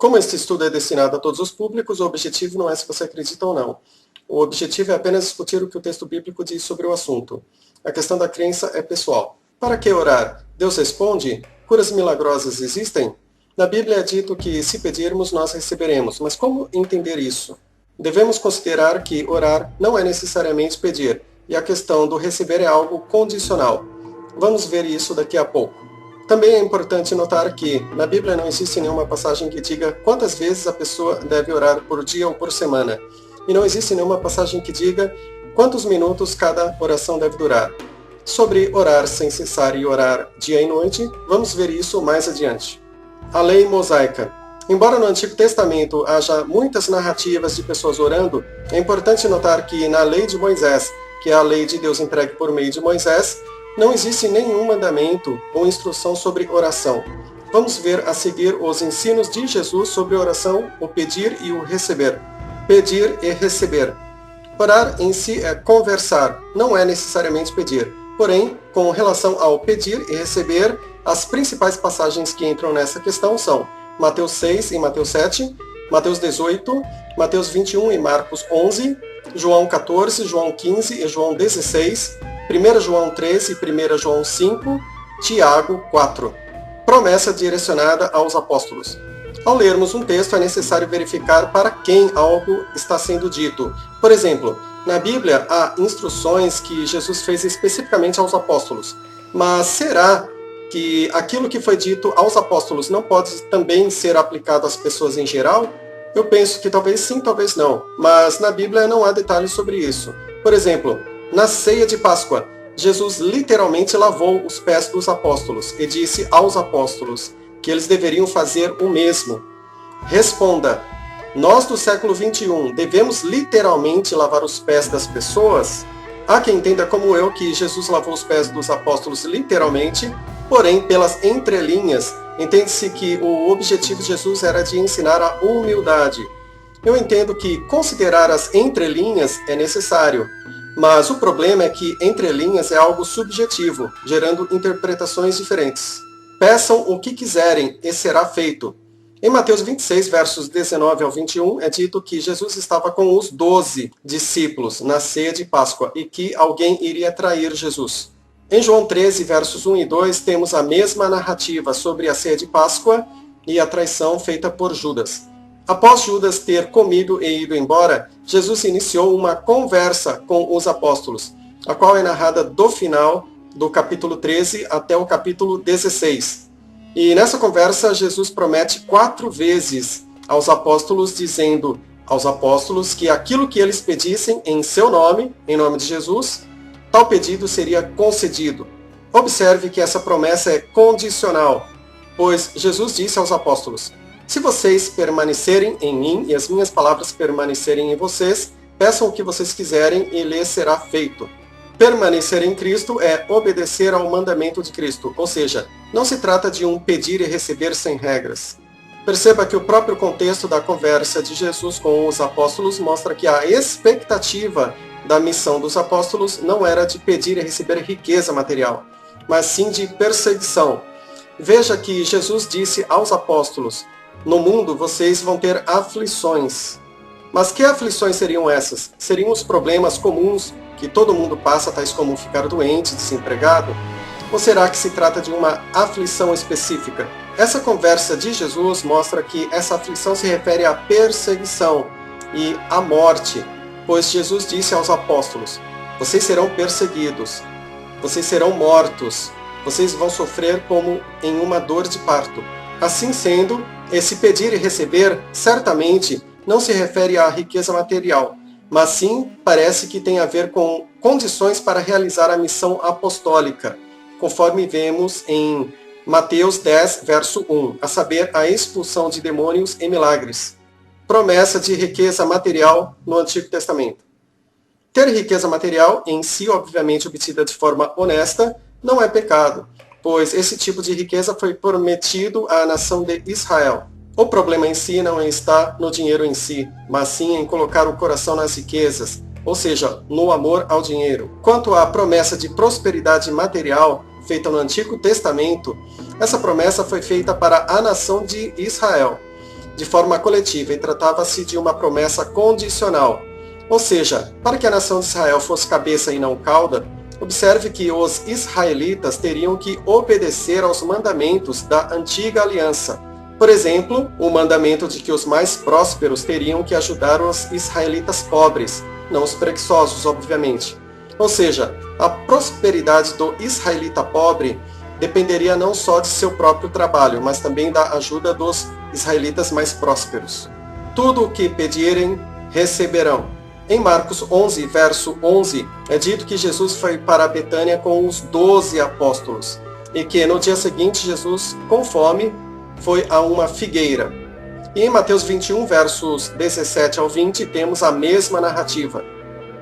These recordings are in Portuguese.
Como este estudo é destinado a todos os públicos, o objetivo não é se você acredita ou não. O objetivo é apenas discutir o que o texto bíblico diz sobre o assunto. A questão da crença é pessoal. Para que orar? Deus responde? Curas milagrosas existem? Na Bíblia é dito que, se pedirmos, nós receberemos. Mas como entender isso? Devemos considerar que orar não é necessariamente pedir, e a questão do receber é algo condicional. Vamos ver isso daqui a pouco. Também é importante notar que, na Bíblia não existe nenhuma passagem que diga quantas vezes a pessoa deve orar por dia ou por semana. E não existe nenhuma passagem que diga quantos minutos cada oração deve durar. Sobre orar sem cessar e orar dia e noite, vamos ver isso mais adiante. A lei mosaica. Embora no Antigo Testamento haja muitas narrativas de pessoas orando, é importante notar que na lei de Moisés, que é a lei de Deus entregue por meio de Moisés, não existe nenhum mandamento ou instrução sobre oração. Vamos ver a seguir os ensinos de Jesus sobre oração, o pedir e o receber. Pedir e receber. Orar em si é conversar, não é necessariamente pedir. Porém, com relação ao pedir e receber, as principais passagens que entram nessa questão são Mateus 6 e Mateus 7, Mateus 18, Mateus 21 e Marcos 11, João 14, João 15 e João 16, 1 João 13 e 1 João 5, Tiago 4. Promessa direcionada aos apóstolos. Ao lermos um texto, é necessário verificar para quem algo está sendo dito. Por exemplo, na Bíblia há instruções que Jesus fez especificamente aos apóstolos. Mas será que aquilo que foi dito aos apóstolos não pode também ser aplicado às pessoas em geral? Eu penso que talvez sim, talvez não. Mas na Bíblia não há detalhes sobre isso. Por exemplo, na ceia de Páscoa, Jesus literalmente lavou os pés dos apóstolos e disse aos apóstolos que eles deveriam fazer o mesmo. Responda, nós do século XXI devemos literalmente lavar os pés das pessoas? Há quem entenda como eu que Jesus lavou os pés dos apóstolos literalmente, porém pelas entrelinhas, entende-se que o objetivo de Jesus era de ensinar a humildade. Eu entendo que considerar as entrelinhas é necessário. Mas o problema é que entre linhas é algo subjetivo, gerando interpretações diferentes. Peçam o que quiserem e será feito. Em Mateus 26, versos 19 ao 21, é dito que Jesus estava com os 12 discípulos na ceia de Páscoa e que alguém iria trair Jesus. Em João 13, versos 1 e 2, temos a mesma narrativa sobre a ceia de Páscoa e a traição feita por Judas. Após Judas ter comido e ido embora, Jesus iniciou uma conversa com os apóstolos, a qual é narrada do final do capítulo 13 até o capítulo 16. E nessa conversa, Jesus promete 4 vezes aos apóstolos, dizendo aos apóstolos que aquilo que eles pedissem em seu nome, em nome de Jesus, tal pedido seria concedido. Observe que essa promessa é condicional, pois Jesus disse aos apóstolos: se vocês permanecerem em mim e as minhas palavras permanecerem em vocês, peçam o que vocês quiserem e lhes será feito. Permanecer em Cristo é obedecer ao mandamento de Cristo, ou seja, não se trata de um pedir e receber sem regras. Perceba que o próprio contexto da conversa de Jesus com os apóstolos mostra que a expectativa da missão dos apóstolos não era de pedir e receber riqueza material, mas sim de perseguição. Veja que Jesus disse aos apóstolos: no mundo vocês vão ter aflições. Mas que aflições seriam essas? Seriam os problemas comuns que todo mundo passa, tais como ficar doente, desempregado? Ou será que se trata de uma aflição específica? Essa conversa de Jesus mostra que essa aflição se refere à perseguição e à morte, pois Jesus disse aos apóstolos: vocês serão perseguidos, vocês serão mortos, vocês vão sofrer como em uma dor de parto. Assim sendo, esse pedir e receber, certamente, não se refere à riqueza material, mas sim parece que tem a ver com condições para realizar a missão apostólica, conforme vemos em Mateus 10, verso 1, a saber, a expulsão de demônios e milagres. Promessa de riqueza material no Antigo Testamento. Ter riqueza material, em si obviamente obtida de forma honesta, não é pecado, pois esse tipo de riqueza foi prometido à nação de Israel. O problema em si não está no dinheiro em si, mas sim em colocar o coração nas riquezas, ou seja, no amor ao dinheiro. Quanto à promessa de prosperidade material feita no Antigo Testamento, essa promessa foi feita para a nação de Israel. de forma coletiva e tratava-se de uma promessa condicional. Ou seja, para que a nação de Israel fosse cabeça e não cauda, observe que os israelitas teriam que obedecer aos mandamentos da antiga aliança. Por exemplo, o mandamento de que os mais prósperos teriam que ajudar os israelitas pobres, não os preguiçosos, obviamente. Ou seja, a prosperidade do israelita pobre dependeria não só de seu próprio trabalho, mas também da ajuda dos israelitas mais prósperos. Tudo o que pedirem, receberão. Em Marcos 11, verso 11, é dito que Jesus foi para Betânia com os 12 apóstolos e que no dia seguinte Jesus, com fome, foi a uma figueira. E em Mateus 21, versos 17 ao 20, temos a mesma narrativa.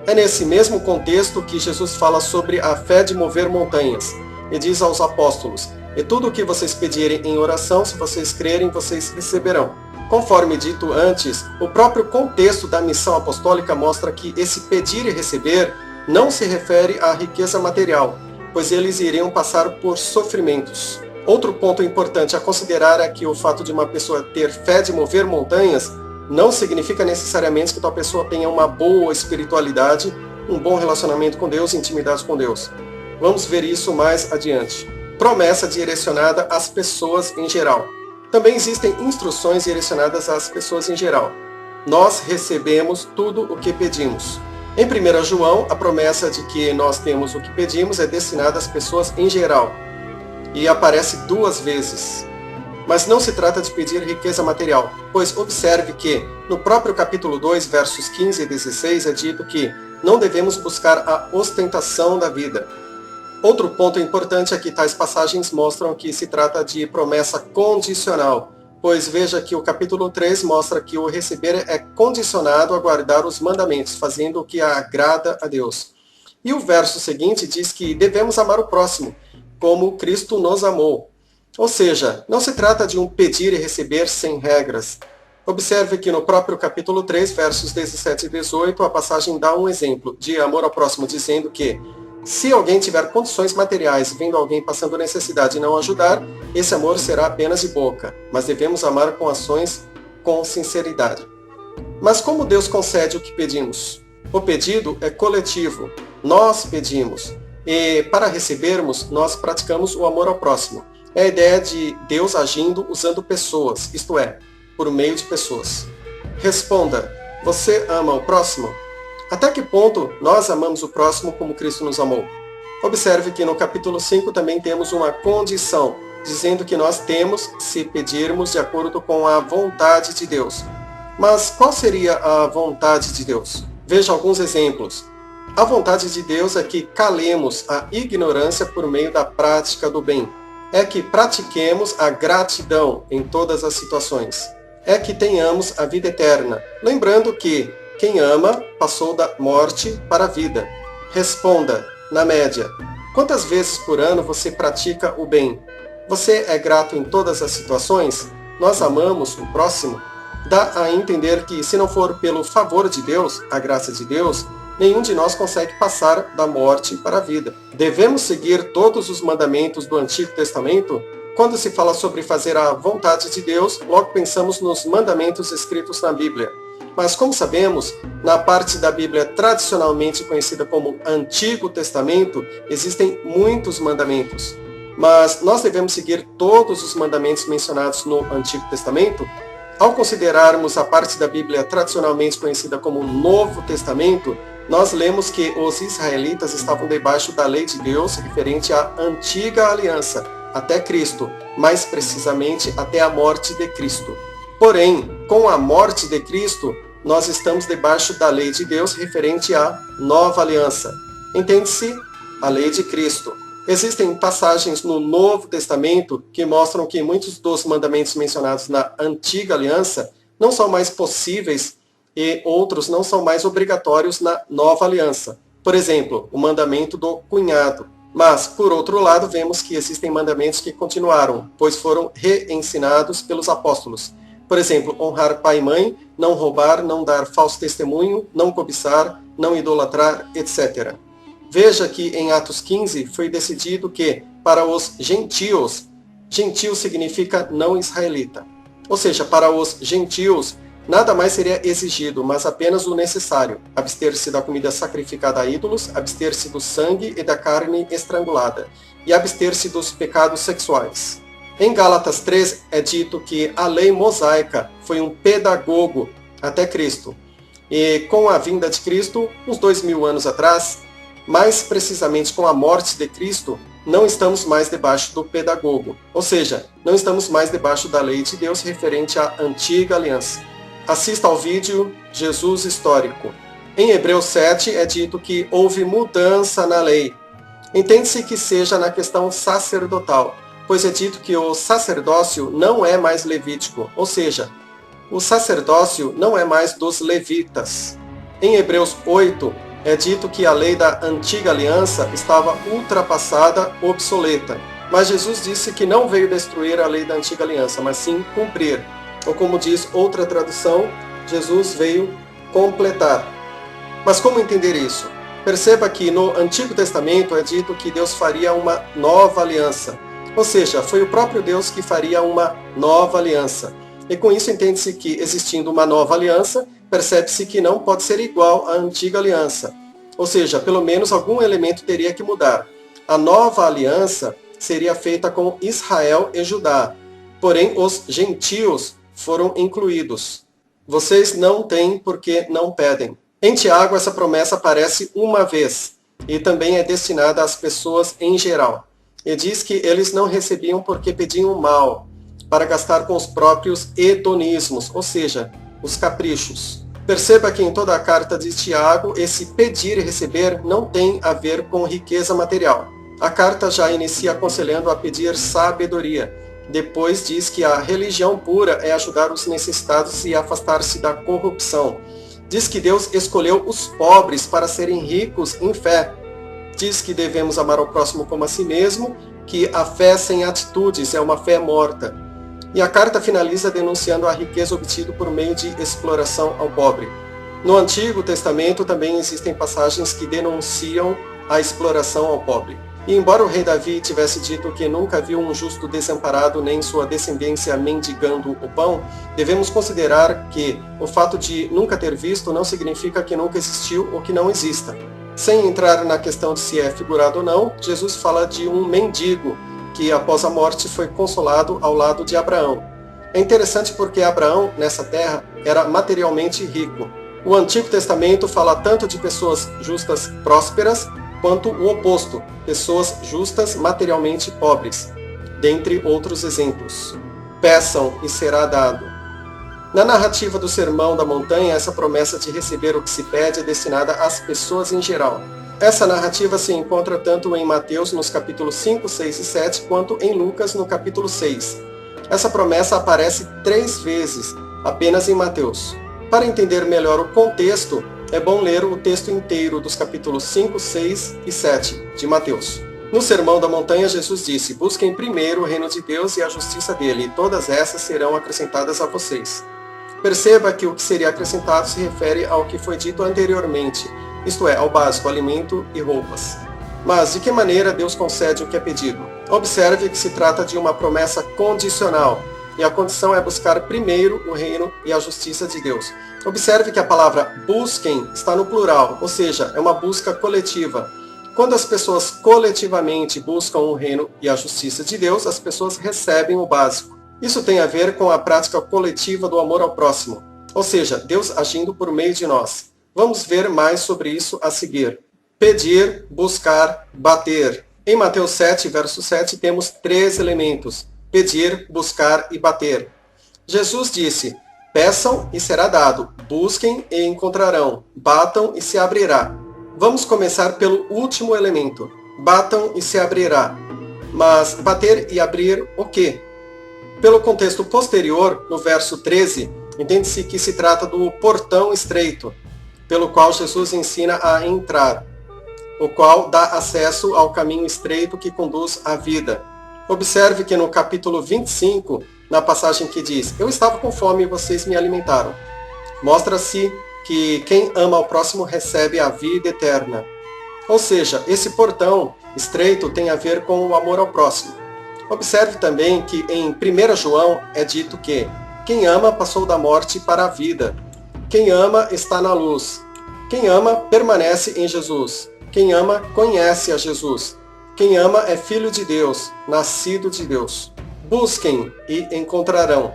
É nesse mesmo contexto que Jesus fala sobre a fé de mover montanhas e diz aos apóstolos: "E tudo o que vocês pedirem em oração, se vocês crerem, vocês receberão." Conforme dito antes, o próprio contexto da missão apostólica mostra que esse pedir e receber não se refere à riqueza material, pois eles iriam passar por sofrimentos. Outro ponto importante a considerar é que o fato de uma pessoa ter fé de mover montanhas não significa necessariamente que tal pessoa tenha uma boa espiritualidade, um bom relacionamento com Deus, intimidade com Deus. Vamos ver isso mais adiante. Promessa direcionada às pessoas em geral. Também existem instruções direcionadas às pessoas em geral. Nós recebemos tudo o que pedimos. Em 1 João, a promessa de que nós temos o que pedimos é destinada às pessoas em geral. E aparece 2 vezes. Mas não se trata de pedir riqueza material, pois observe que, no próprio capítulo 2, versos 15 e 16, é dito que não devemos buscar a ostentação da vida. Outro ponto importante é que tais passagens mostram que se trata de promessa condicional, pois veja que o capítulo 3 mostra que o receber é condicionado a guardar os mandamentos, fazendo o que agrada a Deus. E o verso seguinte diz que devemos amar o próximo, como Cristo nos amou. Ou seja, não se trata de um pedir e receber sem regras. Observe que no próprio capítulo 3, versos 17 e 18, a passagem dá um exemplo de amor ao próximo, dizendo que se alguém tiver condições materiais vendo alguém passando necessidade e não ajudar, esse amor será apenas de boca, mas devemos amar com ações com sinceridade. Mas como Deus concede o que pedimos? O pedido é coletivo. Nós pedimos. E para recebermos, nós praticamos o amor ao próximo. É a ideia de Deus agindo usando pessoas, isto é, por meio de pessoas. Responda: você ama o próximo? Até que ponto nós amamos o próximo como Cristo nos amou? Observe que no capítulo 5 também temos uma condição, dizendo que nós temos, se pedirmos, de acordo com a vontade de Deus. Mas qual seria a vontade de Deus? Veja alguns exemplos. A vontade de Deus é que calemos a ignorância por meio da prática do bem. É que pratiquemos a gratidão em todas as situações. É que tenhamos a vida eterna. Lembrando que quem ama passou da morte para a vida. Responda, na média, quantas vezes por ano você pratica o bem? Você é grato em todas as situações? Nós amamos o próximo? Dá a entender que, se não for pelo favor de Deus, a graça de Deus, nenhum de nós consegue passar da morte para a vida. Devemos seguir todos os mandamentos do Antigo Testamento? Quando se fala sobre fazer a vontade de Deus, logo pensamos nos mandamentos escritos na Bíblia. Mas, como sabemos, na parte da Bíblia tradicionalmente conhecida como Antigo Testamento, existem muitos mandamentos. Mas nós devemos seguir todos os mandamentos mencionados no Antigo Testamento? Ao considerarmos a parte da Bíblia tradicionalmente conhecida como Novo Testamento, nós lemos que os israelitas estavam debaixo da lei de Deus referente à antiga aliança, até Cristo, mais precisamente até a morte de Cristo. Porém, com a morte de Cristo, nós estamos debaixo da lei de Deus referente à nova aliança. Entende-se? A lei de Cristo. Existem passagens no Novo Testamento que mostram que muitos dos mandamentos mencionados na antiga aliança não são mais possíveis e outros não são mais obrigatórios na nova aliança. Por exemplo, o mandamento do cunhado. Mas, por outro lado, vemos que existem mandamentos que continuaram, pois foram reensinados pelos apóstolos. Por exemplo, honrar pai e mãe, não roubar, não dar falso testemunho, não cobiçar, não idolatrar, etc. Veja que em Atos 15 foi decidido que, para os gentios, gentio significa não israelita, Ou seja, para os gentios, nada mais seria exigido, mas apenas o necessário: abster-se da comida sacrificada a ídolos, abster-se do sangue e da carne estrangulada, e abster-se dos pecados sexuais. Em Gálatas 3 é dito que a lei mosaica foi um pedagogo até Cristo. E com a vinda de Cristo, uns 2000 anos atrás, mais precisamente com a morte de Cristo, não estamos mais debaixo do pedagogo. Ou seja, não estamos mais debaixo da lei de Deus referente à antiga aliança. Assista ao vídeo Jesus Histórico. Em Hebreus 7 é dito que houve mudança na lei. Entende-se que seja na questão sacerdotal, pois é dito que o sacerdócio não é mais levítico, ou seja, o sacerdócio não é mais dos levitas. Em Hebreus 8 é dito que a lei da antiga aliança estava ultrapassada, obsoleta. Mas Jesus disse que não veio destruir a lei da antiga aliança, mas sim cumprir. Ou como diz outra tradução, Jesus veio completar. Mas como entender isso? Perceba que no Antigo Testamento é dito que Deus faria uma nova aliança. Ou seja, foi o próprio Deus que faria uma nova aliança. E com isso entende-se que, existindo uma nova aliança, percebe-se que não pode ser igual à antiga aliança. Ou seja, pelo menos algum elemento teria que mudar. A nova aliança seria feita com Israel e Judá. Porém, os gentios foram incluídos. Vocês não têm porque não pedem. Em Tiago, essa promessa aparece uma vez e também é destinada às pessoas em geral. E diz que eles não recebiam porque pediam mal, para gastar com os próprios hedonismos, ou seja, os caprichos. Perceba que em toda a carta de Tiago, esse pedir e receber não tem a ver com riqueza material. A carta já inicia aconselhando a pedir sabedoria. Depois diz que a religião pura é ajudar os necessitados e afastar-se da corrupção. Diz que Deus escolheu os pobres para serem ricos em fé. Diz que devemos amar ao próximo como a si mesmo, que a fé sem atitudes é uma fé morta. E a carta finaliza denunciando a riqueza obtida por meio de exploração ao pobre. No Antigo Testamento também existem passagens que denunciam a exploração ao pobre. E embora o rei Davi tivesse dito que nunca viu um justo desamparado nem sua descendência mendigando o pão, devemos considerar que o fato de nunca ter visto não significa que nunca existiu ou que não exista. Sem entrar na questão de se é figurado ou não, Jesus fala de um mendigo que após a morte foi consolado ao lado de Abraão. É interessante porque Abraão, nessa terra, era materialmente rico. O Antigo Testamento fala tanto de pessoas justas prósperas, quanto o oposto, pessoas justas materialmente pobres, dentre outros exemplos. Peçam e será dado. Na narrativa do Sermão da Montanha, essa promessa de receber o que se pede é destinada às pessoas em geral. Essa narrativa se encontra tanto em Mateus, nos capítulos 5, 6 e 7, quanto em Lucas, no capítulo 6. Essa promessa aparece 3 vezes, apenas em Mateus. Para entender melhor o contexto, é bom ler o texto inteiro dos capítulos 5, 6 e 7 de Mateus. No Sermão da Montanha, Jesus disse: busquem primeiro o reino de Deus e a justiça dele, e todas essas serão acrescentadas a vocês. Perceba que o que seria acrescentado se refere ao que foi dito anteriormente, isto é, ao básico, alimento e roupas. Mas de que maneira Deus concede o que é pedido? Observe que se trata de uma promessa condicional, e a condição é buscar primeiro o reino e a justiça de Deus. Observe que a palavra busquem está no plural, ou seja, é uma busca coletiva. Quando as pessoas coletivamente buscam o reino e a justiça de Deus, as pessoas recebem o básico. Isso tem a ver com a prática coletiva do amor ao próximo, ou seja, Deus agindo por meio de nós. Vamos ver mais sobre isso a seguir. Pedir, buscar, bater. Em Mateus 7, verso 7, temos 3 elementos: pedir, buscar e bater. Jesus disse: peçam e será dado, busquem e encontrarão, batam e se abrirá. Vamos começar pelo último elemento: batam e se abrirá. Mas bater e abrir o quê? Pelo contexto posterior, no verso 13, entende-se que se trata do portão estreito, pelo qual Jesus ensina a entrar, o qual dá acesso ao caminho estreito que conduz à vida. Observe que no capítulo 25, na passagem que diz: eu estava com fome e vocês me alimentaram, mostra-se que quem ama ao próximo recebe a vida eterna. Ou seja, esse portão estreito tem a ver com o amor ao próximo. Observe também que em 1 João é dito que Quem ama passou da morte para a vida. Quem ama está na luz. Quem ama permanece em Jesus. Quem ama conhece a Jesus. Quem ama é filho de Deus, nascido de Deus. Busquem e encontrarão.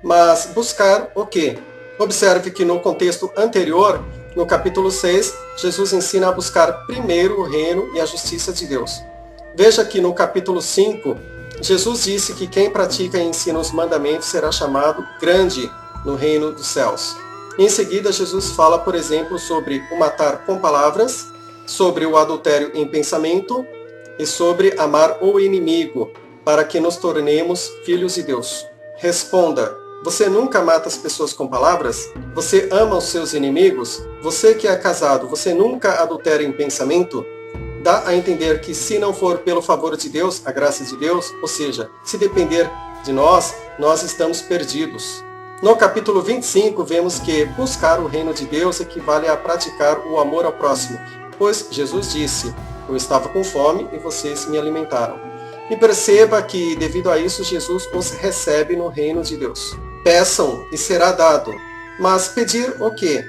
Mas buscar o quê? Observe que no contexto anterior, no capítulo 6, Jesus ensina a buscar primeiro o reino e a justiça de Deus. Veja que no capítulo 5, Jesus disse que quem pratica e ensina os mandamentos será chamado grande no reino dos céus. Em seguida, Jesus fala, por exemplo, sobre o matar com palavras, sobre o adultério em pensamento e sobre amar o inimigo, para que nos tornemos filhos de Deus. Responda: você nunca mata as pessoas com palavras? Você ama os seus inimigos? Você que é casado, você nunca adultera em pensamento? Dá a entender que se não for pelo favor de Deus, a graça de Deus, ou seja, se depender de nós, nós estamos perdidos. No capítulo 25, vemos que buscar o reino de Deus equivale a praticar o amor ao próximo, pois Jesus disse: eu estava com fome e vocês me alimentaram. E perceba que, devido a isso, Jesus os recebe no reino de Deus. Peçam e será dado. Mas pedir o quê?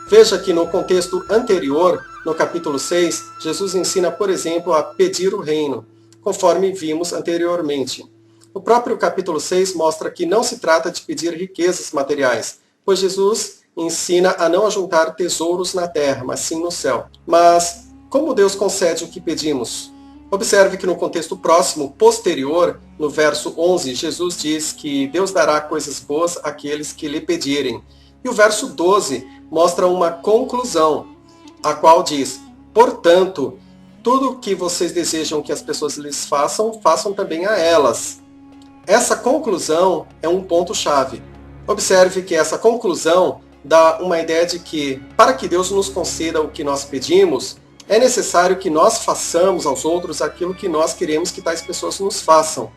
Veja que no contexto anterior, no capítulo 6, Jesus ensina, por exemplo, a pedir o reino, conforme vimos anteriormente. O próprio capítulo 6 mostra que não se trata de pedir riquezas materiais, pois Jesus ensina a não ajuntar tesouros na terra, mas sim no céu. Mas como Deus concede o que pedimos? Observe que no contexto próximo, posterior, no verso 11, Jesus diz que Deus dará coisas boas àqueles que lhe pedirem. E o verso 12 mostra uma conclusão, a qual diz: portanto, tudo o que vocês desejam que as pessoas lhes façam, façam também a elas. Essa conclusão é um ponto-chave. Observe que essa conclusão dá uma ideia de que, para que Deus nos conceda o que nós pedimos, é necessário que nós façamos aos outros aquilo que nós queremos que tais pessoas nos façam.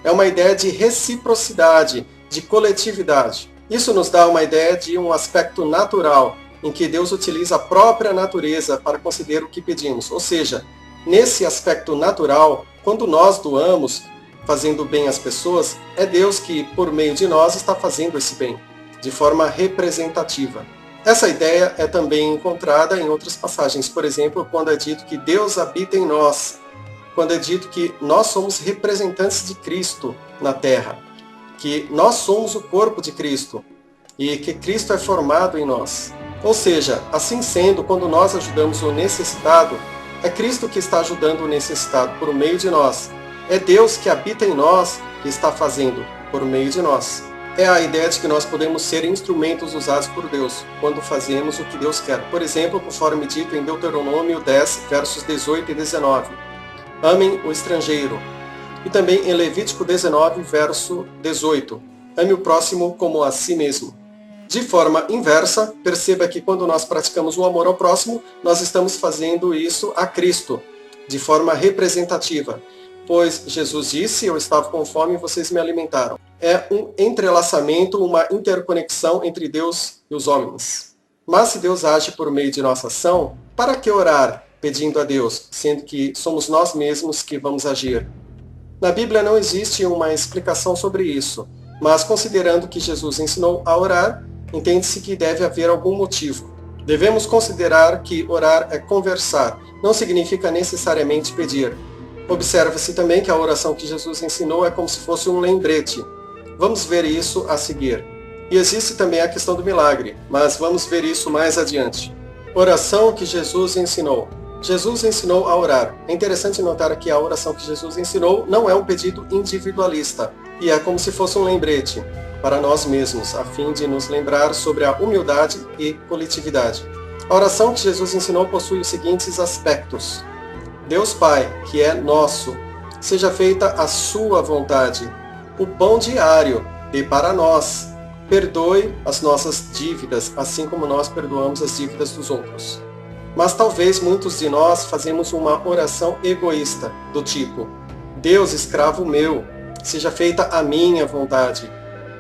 É uma ideia de reciprocidade, de coletividade. Isso nos dá uma ideia de um aspecto natural, em que Deus utiliza a própria natureza para conceder o que pedimos. Ou seja, nesse aspecto natural, quando nós doamos, fazendo bem às pessoas, é Deus que, por meio de nós, está fazendo esse bem, de forma representativa. Essa ideia é também encontrada em outras passagens, por exemplo, quando é dito que Deus habita em nós, quando é dito que nós somos representantes de Cristo na terra, que nós somos o corpo de Cristo e que Cristo é formado em nós. Ou seja, assim sendo, quando nós ajudamos o necessitado, é Cristo que está ajudando o necessitado por meio de nós. É Deus que habita em nós que está fazendo por meio de nós. É a ideia de que nós podemos ser instrumentos usados por Deus quando fazemos o que Deus quer. Por exemplo, conforme dito em Deuteronômio 10, versos 18 e 19. Amem o estrangeiro. E também em Levítico 19, verso 18. Ame o próximo como a si mesmo. De forma inversa, perceba que quando nós praticamos o amor ao próximo, nós estamos fazendo isso a Cristo, de forma representativa. Pois Jesus disse: eu estava com fome e vocês me alimentaram. É um entrelaçamento, uma interconexão entre Deus e os homens. Mas se Deus age por meio de nossa ação, para que orar pedindo a Deus, sendo que somos nós mesmos que vamos agir? Na Bíblia não existe uma explicação sobre isso, mas considerando que Jesus ensinou a orar, entende-se que deve haver algum motivo. Devemos considerar que orar é conversar, não significa necessariamente pedir. Observa-se também que a oração que Jesus ensinou é como se fosse um lembrete. Vamos ver isso a seguir. E existe também a questão do milagre, mas vamos ver isso mais adiante. Oração que Jesus ensinou. Jesus ensinou a orar. É interessante notar que a oração que Jesus ensinou não é um pedido individualista, e é como se fosse um lembrete para nós mesmos, a fim de nos lembrar sobre a humildade e coletividade. A oração que Jesus ensinou possui os seguintes aspectos. Deus Pai, que é nosso, seja feita a sua vontade. O pão diário dê para nós. Perdoe as nossas dívidas, assim como nós perdoamos as dívidas dos outros. Mas talvez muitos de nós fazemos uma oração egoísta, do tipo: Deus, escravo meu, seja feita a minha vontade.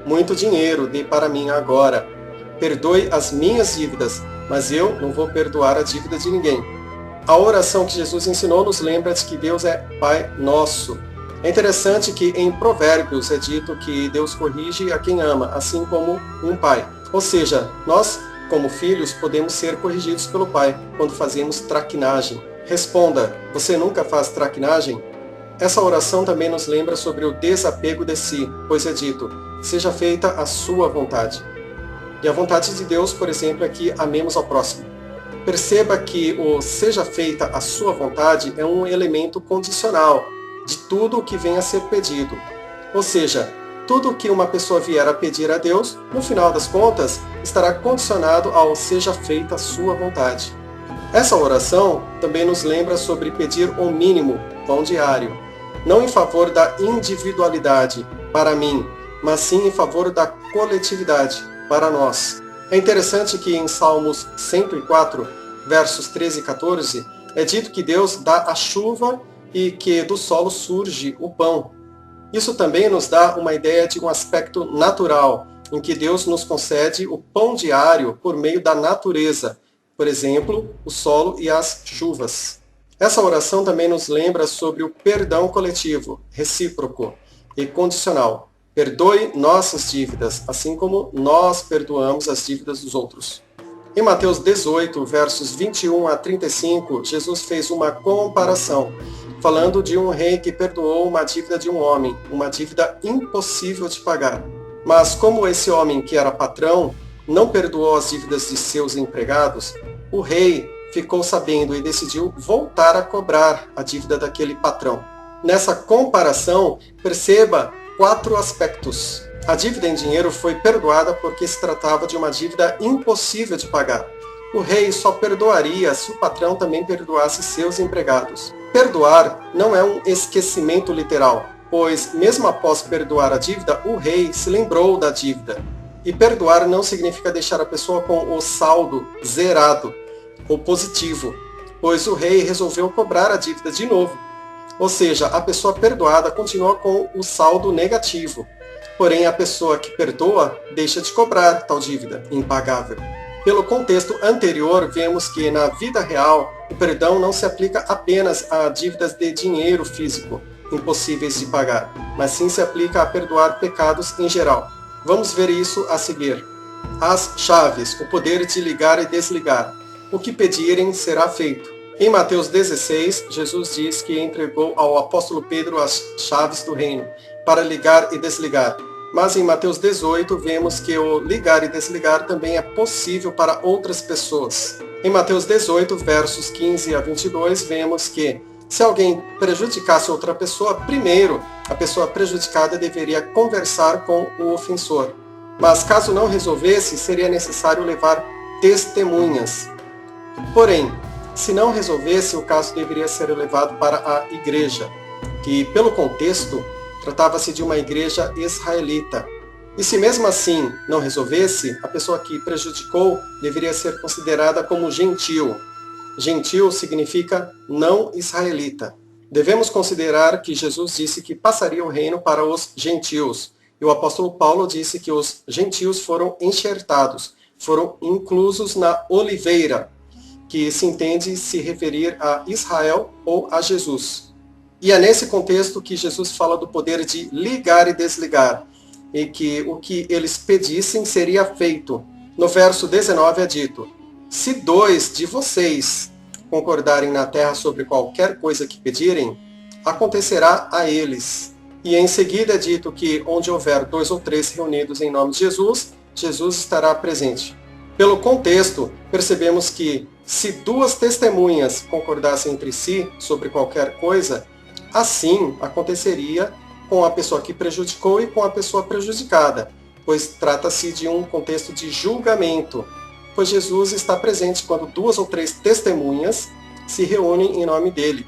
Muito dinheiro dê para mim agora. Perdoe as minhas dívidas, mas eu não vou perdoar a dívida de ninguém. A oração que Jesus ensinou nos lembra de que Deus é Pai nosso. É interessante que em Provérbios é dito que Deus corrige a quem ama, assim como um pai. Ou seja, nós, como filhos, podemos ser corrigidos pelo pai quando fazemos traquinagem. Responda, você nunca faz traquinagem? Essa oração também nos lembra sobre o desapego de si, pois é dito, seja feita a sua vontade. E a vontade de Deus, por exemplo, é que amemos ao próximo. Perceba que o seja feita a sua vontade é um elemento condicional de tudo o que vem a ser pedido. Ou seja, tudo o que uma pessoa vier a pedir a Deus, no final das contas, estará condicionado ao seja feita a sua vontade. Essa oração também nos lembra sobre pedir o mínimo, pão diário, não em favor da individualidade, para mim, mas sim em favor da coletividade, para nós. É interessante que em Salmos 104, versos 13 e 14, é dito que Deus dá a chuva e que do solo surge o pão. Isso também nos dá uma ideia de um aspecto natural, em que Deus nos concede o pão diário por meio da natureza, por exemplo, o solo e as chuvas. Essa oração também nos lembra sobre o perdão coletivo, recíproco e condicional. Perdoe nossas dívidas, assim como nós perdoamos as dívidas dos outros. Em Mateus 18, versos 21 a 35, Jesus fez uma comparação, falando de um rei que perdoou uma dívida de um homem, uma dívida impossível de pagar. Mas como esse homem, que era patrão, não perdoou as dívidas de seus empregados, o rei ficou sabendo e decidiu voltar a cobrar a dívida daquele patrão. Nessa comparação, perceba 4 aspectos. A dívida em dinheiro foi perdoada porque se tratava de uma dívida impossível de pagar. O rei só perdoaria se o patrão também perdoasse seus empregados. Perdoar não é um esquecimento literal, pois mesmo após perdoar a dívida, o rei se lembrou da dívida. E perdoar não significa deixar a pessoa com o saldo zerado ou positivo, pois o rei resolveu cobrar a dívida de novo. Ou seja, a pessoa perdoada continua com o saldo negativo, porém a pessoa que perdoa deixa de cobrar tal dívida impagável. Pelo contexto anterior, vemos que na vida real, o perdão não se aplica apenas a dívidas de dinheiro físico, impossíveis de pagar, mas sim se aplica a perdoar pecados em geral. Vamos ver isso a seguir. As chaves, o poder de ligar e desligar. O que pedirem será feito. Em Mateus 16, Jesus diz que entregou ao apóstolo Pedro as chaves do reino, para ligar e desligar. Mas em Mateus 18, vemos que o ligar e desligar também é possível para outras pessoas. Em Mateus 18, versos 15 a 22, vemos que se alguém prejudicasse outra pessoa, primeiro a pessoa prejudicada deveria conversar com o ofensor. Mas caso não resolvesse, seria necessário levar testemunhas. Porém, se não resolvesse, o caso deveria ser levado para a igreja, que pelo contexto tratava-se de uma igreja israelita. E se mesmo assim não resolvesse, a pessoa que prejudicou deveria ser considerada como gentil. Gentil significa não israelita. Devemos considerar que Jesus disse que passaria o reino para os gentios. E o apóstolo Paulo disse que os gentios foram enxertados, foram inclusos na oliveira, que se entende se referir a Israel ou a Jesus. E é nesse contexto que Jesus fala do poder de ligar e desligar, e que o que eles pedissem seria feito. No verso 19 é dito, se 2 de vocês concordarem na terra sobre qualquer coisa que pedirem, acontecerá a eles. E em seguida é dito que onde houver 2 ou 3 reunidos em nome de Jesus, Jesus estará presente. Pelo contexto, percebemos que se 2 testemunhas concordassem entre si sobre qualquer coisa, assim aconteceria com a pessoa que prejudicou e com a pessoa prejudicada, pois trata-se de um contexto de julgamento, pois Jesus está presente quando 2 ou 3 testemunhas se reúnem em nome dele.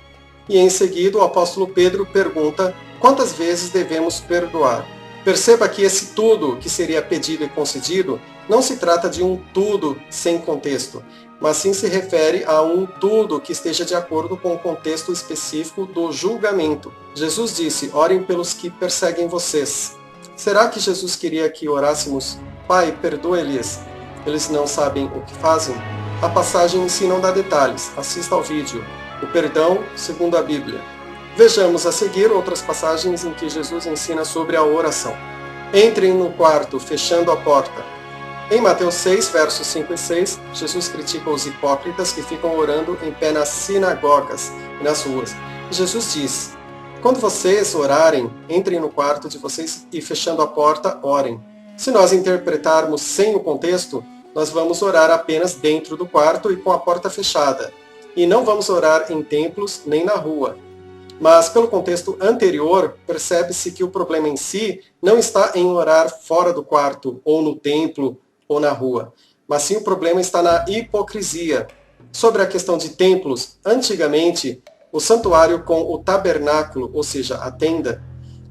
E em seguida o apóstolo Pedro pergunta quantas vezes devemos perdoar. Perceba que esse tudo que seria pedido e concedido não se trata de um tudo sem contexto, mas sim se refere a um tudo que esteja de acordo com o contexto específico do julgamento. Jesus disse, orem pelos que perseguem vocês. Será que Jesus queria que orássemos, Pai, perdoa-lhes, eles não sabem o que fazem? A passagem em si não dá detalhes, assista ao vídeo, O Perdão segundo a Bíblia. Vejamos a seguir outras passagens em que Jesus ensina sobre a oração. Entrem no quarto, fechando a porta. Em Mateus 6, versos 5 e 6, Jesus critica os hipócritas que ficam orando em pé nas sinagogas e nas ruas. Jesus diz: quando vocês orarem, entrem no quarto de vocês e, fechando a porta, orem. Se nós interpretarmos sem o contexto, nós vamos orar apenas dentro do quarto e com a porta fechada. E não vamos orar em templos nem na rua. Mas, pelo contexto anterior, percebe-se que o problema em si não está em orar fora do quarto, ou no templo, ou na rua. Mas sim o problema está na hipocrisia. Sobre a questão de templos, antigamente, o santuário com o tabernáculo, ou seja, a tenda,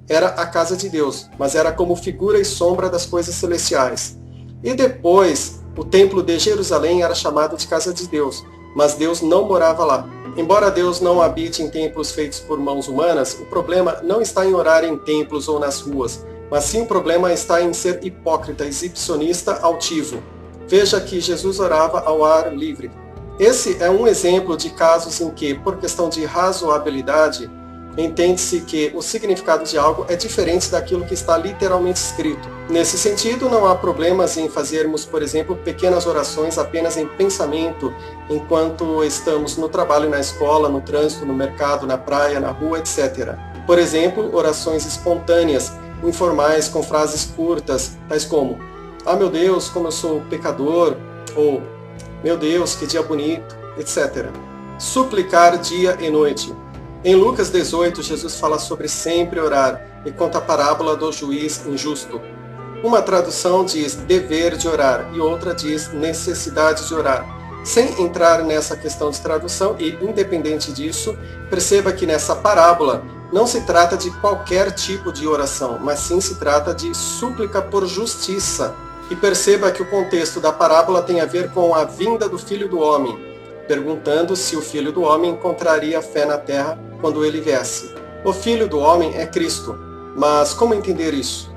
era a casa de Deus, mas era como figura e sombra das coisas celestiais. E depois, o templo de Jerusalém era chamado de casa de Deus, mas Deus não morava lá. Embora Deus não habite em templos feitos por mãos humanas, o problema não está em orar em templos ou nas ruas, mas sim o problema está em ser hipócrita, exibicionista, altivo. Veja que Jesus orava ao ar livre. Esse é um exemplo de casos em que, por questão de razoabilidade, entende-se que o significado de algo é diferente daquilo que está literalmente escrito. Nesse sentido, não há problemas em fazermos, por exemplo, pequenas orações apenas em pensamento, enquanto estamos no trabalho, na escola, no trânsito, no mercado, na praia, na rua, etc. Por exemplo, orações espontâneas, informais, com frases curtas, tais como: ah, meu Deus, como eu sou pecador, ou meu Deus, que dia bonito, etc. Suplicar dia e noite. Em Lucas 18, Jesus fala sobre sempre orar e conta a parábola do juiz injusto. Uma tradução diz dever de orar e outra diz necessidade de orar. Sem entrar nessa questão de tradução e, independente disso, perceba que nessa parábola não se trata de qualquer tipo de oração, mas sim se trata de súplica por justiça. E perceba que o contexto da parábola tem a ver com a vinda do Filho do Homem, perguntando se o Filho do Homem encontraria fé na terra quando ele viesse. O Filho do Homem é Cristo, mas como entender isso?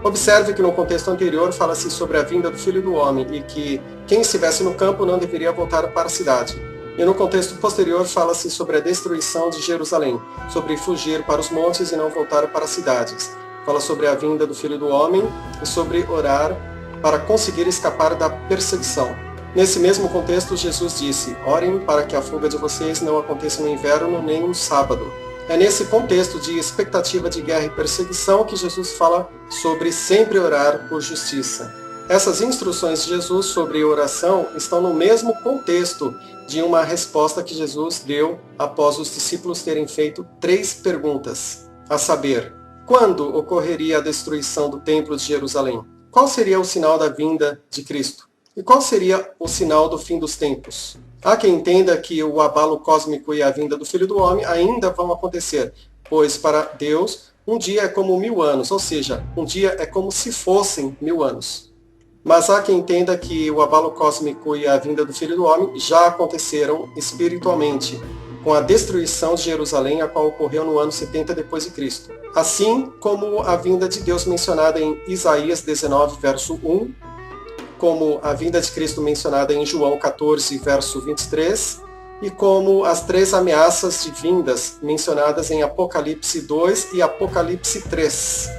Observe que no contexto anterior fala-se sobre a vinda do Filho do Homem e que quem estivesse no campo não deveria voltar para a cidade. E no contexto posterior fala-se sobre a destruição de Jerusalém, sobre fugir para os montes e não voltar para as cidades. Fala sobre a vinda do Filho do Homem e sobre orar para conseguir escapar da perseguição. Nesse mesmo contexto, Jesus disse: orem para que a fuga de vocês não aconteça no inverno nem no sábado. É nesse contexto de expectativa de guerra e perseguição que Jesus fala sobre sempre orar por justiça. Essas instruções de Jesus sobre oração estão no mesmo contexto de uma resposta que Jesus deu após os discípulos terem feito 3 perguntas, a saber: quando ocorreria a destruição do templo de Jerusalém? Qual seria o sinal da vinda de Cristo? E qual seria o sinal do fim dos tempos? Há quem entenda que o abalo cósmico e a vinda do Filho do Homem ainda vão acontecer, pois para Deus um dia é como 1000 anos, ou seja, um dia é como se fossem 1000 anos. Mas há quem entenda que o abalo cósmico e a vinda do Filho do Homem já aconteceram espiritualmente, com a destruição de Jerusalém, a qual ocorreu no ano 70 depois de Cristo. Assim como a vinda de Deus mencionada em Isaías 19, verso 1, como a vinda de Cristo mencionada em João 14, verso 23, e como as 3 ameaças de vindas mencionadas em Apocalipse 2 e Apocalipse 3.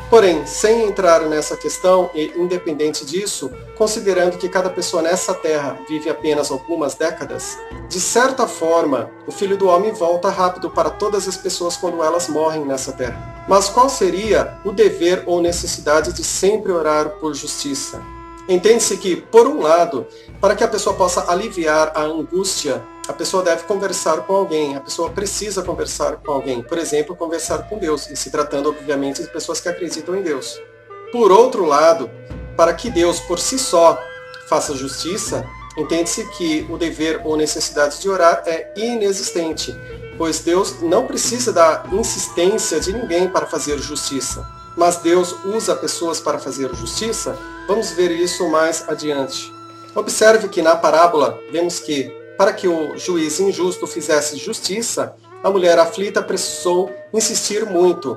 Porém, sem entrar nessa questão e independente disso, considerando que cada pessoa nessa terra vive apenas algumas décadas, de certa forma, o Filho do Homem volta rápido para todas as pessoas quando elas morrem nessa terra. Mas qual seria o dever ou necessidade de sempre orar por justiça? Entende-se que, por um lado, para que a pessoa possa aliviar a angústia, a pessoa deve conversar com alguém, a pessoa precisa conversar com alguém, por exemplo, conversar com Deus, e se tratando, obviamente, de pessoas que acreditam em Deus. Por outro lado, para que Deus, por si só, faça justiça, entende-se que o dever ou necessidade de orar é inexistente, pois Deus não precisa da insistência de ninguém para fazer justiça. Mas Deus usa pessoas para fazer justiça? Vamos ver isso mais adiante. Observe que na parábola vemos que, para que o juiz injusto fizesse justiça, a mulher aflita precisou insistir muito.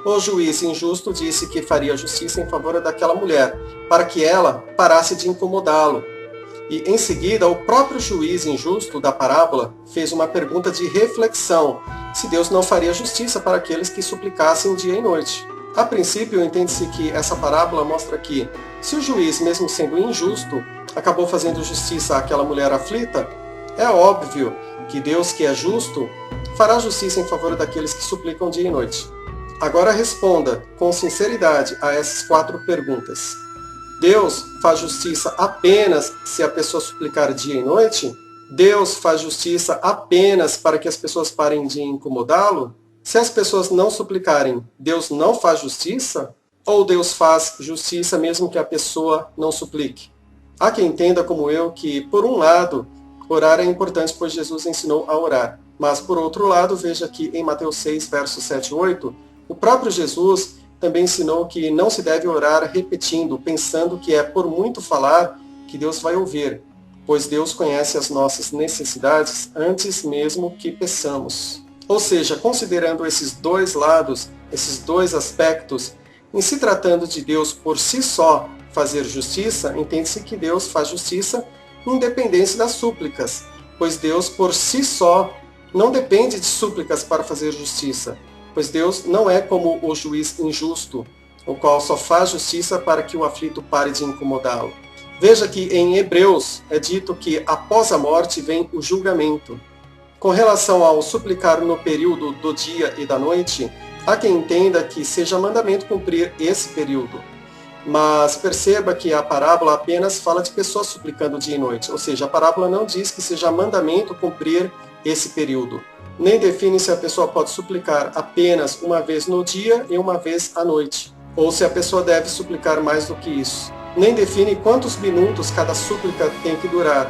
O juiz injusto disse que faria justiça em favor daquela mulher, para que ela parasse de incomodá-lo. E em seguida, o próprio juiz injusto da parábola fez uma pergunta de reflexão, se Deus não faria justiça para aqueles que suplicassem dia e noite. A princípio, entende-se que essa parábola mostra que, se o juiz, mesmo sendo injusto, acabou fazendo justiça àquela mulher aflita, é óbvio que Deus, que é justo, fará justiça em favor daqueles que suplicam dia e noite. Agora responda com sinceridade a essas 4 perguntas. Deus faz justiça apenas se a pessoa suplicar dia e noite? Deus faz justiça apenas para que as pessoas parem de incomodá-lo? Se as pessoas não suplicarem, Deus não faz justiça? Ou Deus faz justiça mesmo que a pessoa não suplique? Há quem entenda como eu que, por um lado, orar é importante, pois Jesus ensinou a orar. Mas, por outro lado, veja que em Mateus 6, versos 7 e 8, o próprio Jesus também ensinou que não se deve orar repetindo, pensando que é por muito falar que Deus vai ouvir, pois Deus conhece as nossas necessidades antes mesmo que peçamos. Ou seja, considerando esses 2 lados, esses 2 aspectos, em se tratando de Deus por si só fazer justiça, entende-se que Deus faz justiça independente das súplicas, pois Deus por si só não depende de súplicas para fazer justiça, pois Deus não é como o juiz injusto, o qual só faz justiça para que o aflito pare de incomodá-lo. Veja que em Hebreus é dito que após a morte vem o julgamento. Com relação ao suplicar no período do dia e da noite, há quem entenda que seja mandamento cumprir esse período. Mas perceba que a parábola apenas fala de pessoas suplicando dia e noite, ou seja, a parábola não diz que seja mandamento cumprir esse período. Nem define se a pessoa pode suplicar apenas uma vez no dia e uma vez à noite, ou se a pessoa deve suplicar mais do que isso. Nem define quantos minutos cada súplica tem que durar.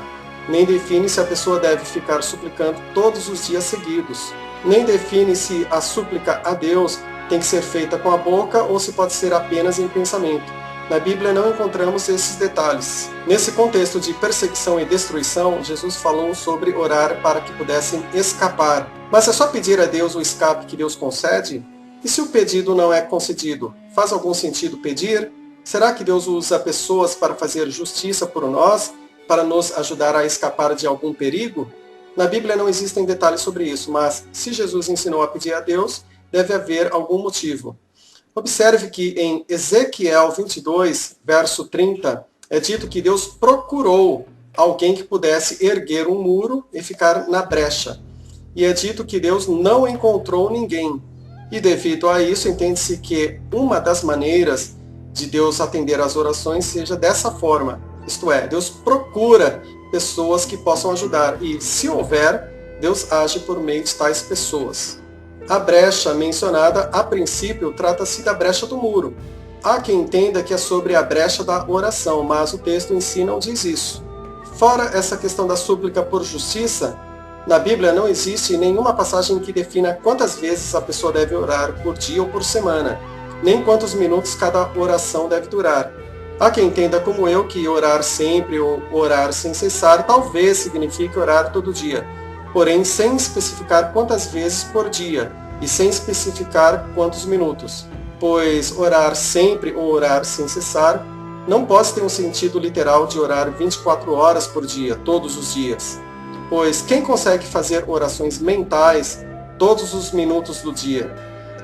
Nem define se a pessoa deve ficar suplicando todos os dias seguidos. Nem define se a súplica a Deus tem que ser feita com a boca ou se pode ser apenas em pensamento. Na Bíblia não encontramos esses detalhes. Nesse contexto de perseguição e destruição, Jesus falou sobre orar para que pudessem escapar. Mas é só pedir a Deus o escape que Deus concede? E se o pedido não é concedido, faz algum sentido pedir? Será que Deus usa pessoas para fazer justiça por nós, para nos ajudar a escapar de algum perigo? Na Bíblia não existem detalhes sobre isso, mas se Jesus ensinou a pedir a Deus, deve haver algum motivo. Observe que em Ezequiel 22, verso 30, é dito que Deus procurou alguém que pudesse erguer um muro e ficar na brecha. E é dito que Deus não encontrou ninguém. E devido a isso, entende-se que uma das maneiras de Deus atender às orações seja dessa forma. Isto é, Deus procura pessoas que possam ajudar. E se houver, Deus age por meio de tais pessoas. A brecha mencionada, a princípio, trata-se da brecha do muro. Há quem entenda que é sobre a brecha da oração, mas o texto em si não diz isso. Fora essa questão da súplica por justiça, na Bíblia não existe nenhuma passagem que defina quantas vezes a pessoa deve orar por dia ou por semana, nem quantos minutos cada oração deve durar. Há quem entenda como eu que orar sempre ou orar sem cessar talvez signifique orar todo dia, porém sem especificar quantas vezes por dia e sem especificar quantos minutos, pois orar sempre ou orar sem cessar não pode ter um sentido literal de orar 24 horas por dia, todos os dias, pois quem consegue fazer orações mentais todos os minutos do dia?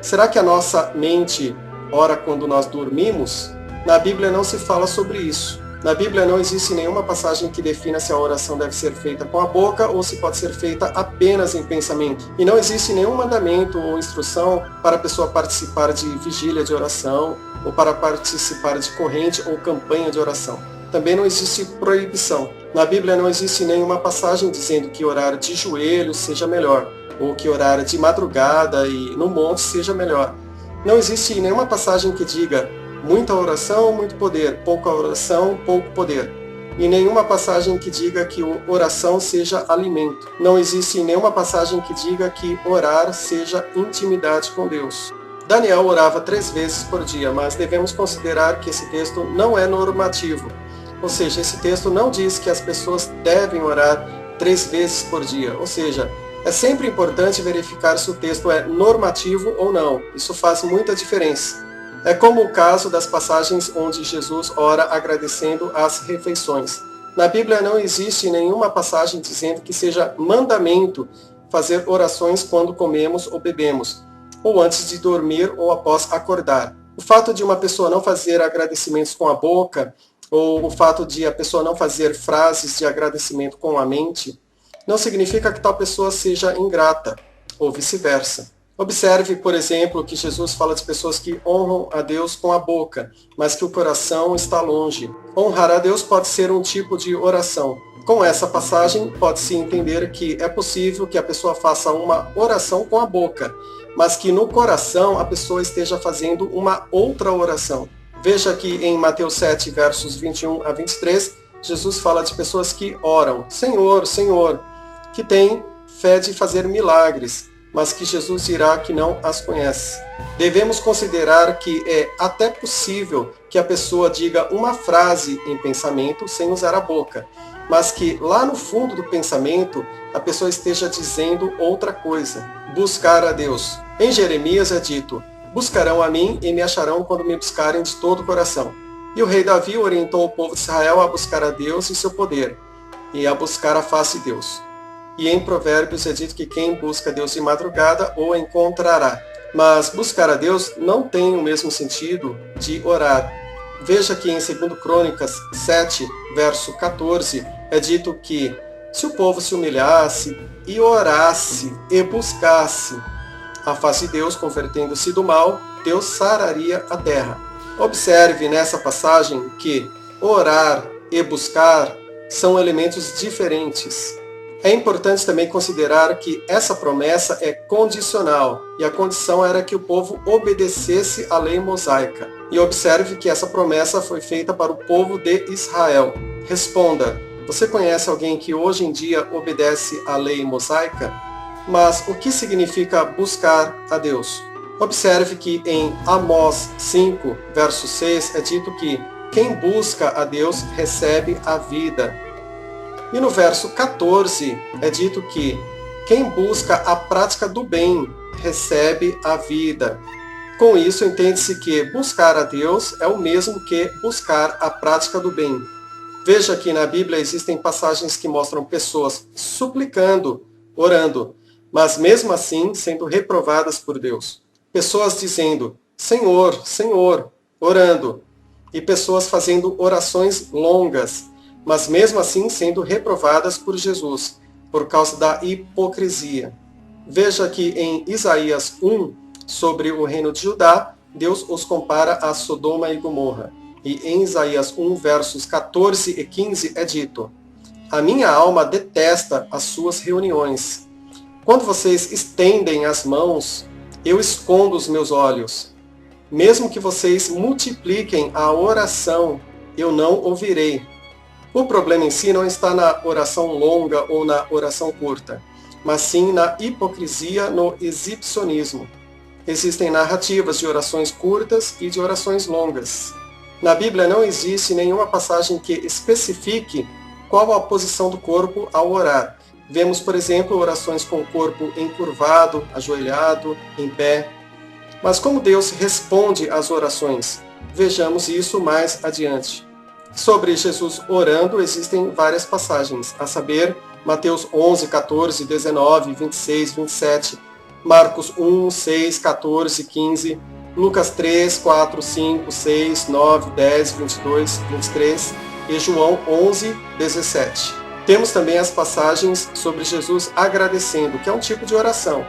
Será que a nossa mente ora quando nós dormimos? Na Bíblia não se fala sobre isso. Na Bíblia não existe nenhuma passagem que defina se a oração deve ser feita com a boca ou se pode ser feita apenas em pensamento. E não existe nenhum mandamento ou instrução para a pessoa participar de vigília de oração ou para participar de corrente ou campanha de oração. Também não existe proibição. Na Bíblia não existe nenhuma passagem dizendo que orar de joelhos seja melhor, ou que orar de madrugada e no monte seja melhor. Não existe nenhuma passagem que diga muita oração, muito poder, pouca oração, pouco poder. E nenhuma passagem que diga que oração seja alimento. Não existe nenhuma passagem que diga que orar seja intimidade com Deus. Daniel orava 3 vezes por dia, mas devemos considerar que esse texto não é normativo. Ou seja, esse texto não diz que as pessoas devem orar 3 vezes por dia. Ou seja, é sempre importante verificar se o texto é normativo ou não. Isso faz muita diferença. É como o caso das passagens onde Jesus ora agradecendo as refeições. Na Bíblia não existe nenhuma passagem dizendo que seja mandamento fazer orações quando comemos ou bebemos, ou antes de dormir ou após acordar. O fato de uma pessoa não fazer agradecimentos com a boca, ou o fato de a pessoa não fazer frases de agradecimento com a mente, não significa que tal pessoa seja ingrata, ou vice-versa. Observe, por exemplo, que Jesus fala de pessoas que honram a Deus com a boca, mas que o coração está longe. Honrar a Deus pode ser um tipo de oração. Com essa passagem, pode-se entender que é possível que a pessoa faça uma oração com a boca, mas que no coração a pessoa esteja fazendo uma outra oração. Veja que em Mateus 7, versos 21 a 23, Jesus fala de pessoas que oram, Senhor, Senhor, que têm fé de fazer milagres, mas que Jesus dirá que não as conhece. Devemos considerar que é até possível que a pessoa diga uma frase em pensamento sem usar a boca, mas que lá no fundo do pensamento a pessoa esteja dizendo outra coisa, buscar a Deus. Em Jeremias é dito, buscarão a mim e me acharão quando me buscarem de todo o coração. E o rei Davi orientou o povo de Israel a buscar a Deus e seu poder, e a buscar a face de Deus. E em Provérbios é dito que quem busca Deus de madrugada o encontrará. Mas buscar a Deus não tem o mesmo sentido de orar. Veja que em 2 Crônicas 7, verso 14, é dito que se o povo se humilhasse e orasse e buscasse a face de Deus, convertendo-se do mal, Deus sararia a terra. Observe nessa passagem que orar e buscar são elementos diferentes. É importante também considerar que essa promessa é condicional, e a condição era que o povo obedecesse à lei mosaica. E observe que essa promessa foi feita para o povo de Israel. Responda, você conhece alguém que hoje em dia obedece à lei mosaica? Mas o que significa buscar a Deus? Observe que em Amós 5, verso 6, é dito que quem busca a Deus recebe a vida. E no verso 14 é dito que quem busca a prática do bem recebe a vida. Com isso, entende-se que buscar a Deus é o mesmo que buscar a prática do bem. Veja que na Bíblia existem passagens que mostram pessoas suplicando, orando, mas mesmo assim sendo reprovadas por Deus. Pessoas dizendo, Senhor, Senhor, orando, e pessoas fazendo orações longas, mas mesmo assim sendo reprovadas por Jesus, por causa da hipocrisia. Veja que em Isaías 1, sobre o reino de Judá, Deus os compara a Sodoma e Gomorra. E em Isaías 1, versos 14 e 15 é dito, a minha alma detesta as suas reuniões. Quando vocês estendem as mãos, eu escondo os meus olhos. Mesmo que vocês multipliquem a oração, eu não ouvirei. O problema em si não está na oração longa ou na oração curta, mas sim na hipocrisia, no exibicionismo. Existem narrativas de orações curtas e de orações longas. Na Bíblia não existe nenhuma passagem que especifique qual a posição do corpo ao orar. Vemos, por exemplo, orações com o corpo encurvado, ajoelhado, em pé. Mas como Deus responde às orações? Vejamos isso mais adiante. Sobre Jesus orando, existem várias passagens, a saber, Mateus 11, 14, 19, 26, 27, Marcos 1, 6, 14, 15, Lucas 3, 4, 5, 6, 9, 10, 22, 23 e João 11, 17. Temos também as passagens sobre Jesus agradecendo, que é um tipo de oração,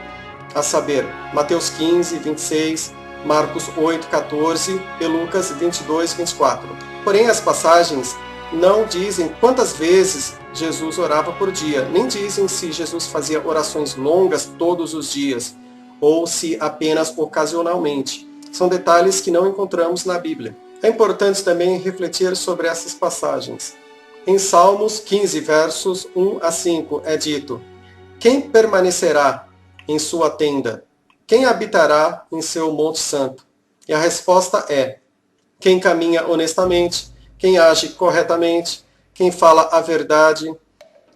a saber, Mateus 15, 26, Marcos 8, 14 e Lucas 22, 24. Porém, as passagens não dizem quantas vezes Jesus orava por dia, nem dizem se Jesus fazia orações longas todos os dias, ou se apenas ocasionalmente. São detalhes que não encontramos na Bíblia. É importante também refletir sobre essas passagens. Em Salmos 15, versos 1 a 5, é dito, quem permanecerá em sua tenda? Quem habitará em seu monte santo? E a resposta é, quem caminha honestamente, quem age corretamente, quem fala a verdade,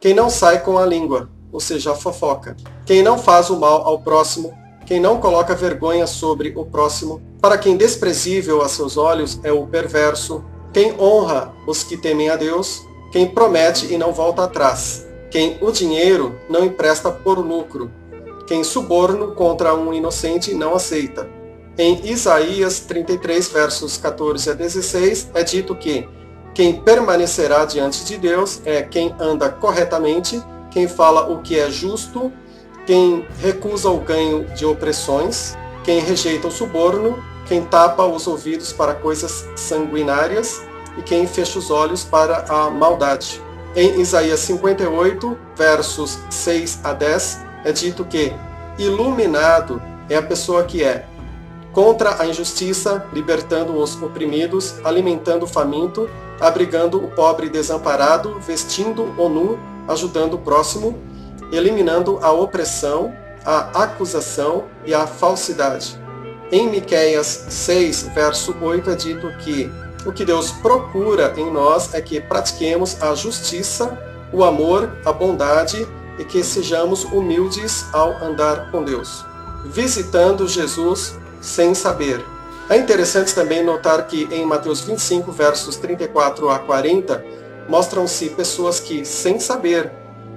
quem não sai com a língua, ou seja, a fofoca, quem não faz o mal ao próximo, quem não coloca vergonha sobre o próximo, para quem desprezível a seus olhos é o perverso, quem honra os que temem a Deus, quem promete e não volta atrás, quem o dinheiro não empresta por lucro, quem suborno contra um inocente não aceita. Em Isaías 33, versos 14 a 16, é dito que quem permanecerá diante de Deus é quem anda corretamente, quem fala o que é justo, quem recusa o ganho de opressões, quem rejeita o suborno, quem tapa os ouvidos para coisas sanguinárias e quem fecha os olhos para a maldade. Em Isaías 58, versos 6 a 10, é dito que iluminado é a pessoa que é contra a injustiça, libertando os oprimidos, alimentando o faminto, abrigando o pobre desamparado, vestindo o nu, ajudando o próximo, eliminando a opressão, a acusação e a falsidade. Em Miqueias 6, verso 8, é dito que o que Deus procura em nós é que pratiquemos a justiça, o amor, a bondade e que sejamos humildes ao andar com Deus. Visitando Jesus sem saber. É interessante também notar que em Mateus 25, versos 34 a 40, mostram-se pessoas que, sem saber,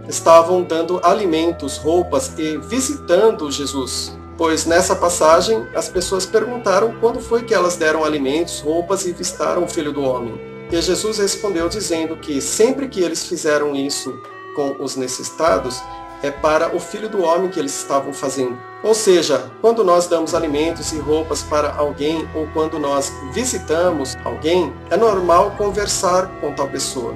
estavam dando alimentos, roupas e visitando Jesus. Pois nessa passagem, as pessoas perguntaram quando foi que elas deram alimentos, roupas e visitaram o Filho do Homem. E Jesus respondeu dizendo que sempre que eles fizeram isso com os necessitados, é para o Filho do Homem que eles estavam fazendo. Ou seja, quando nós damos alimentos e roupas para alguém ou quando nós visitamos alguém, é normal conversar com tal pessoa.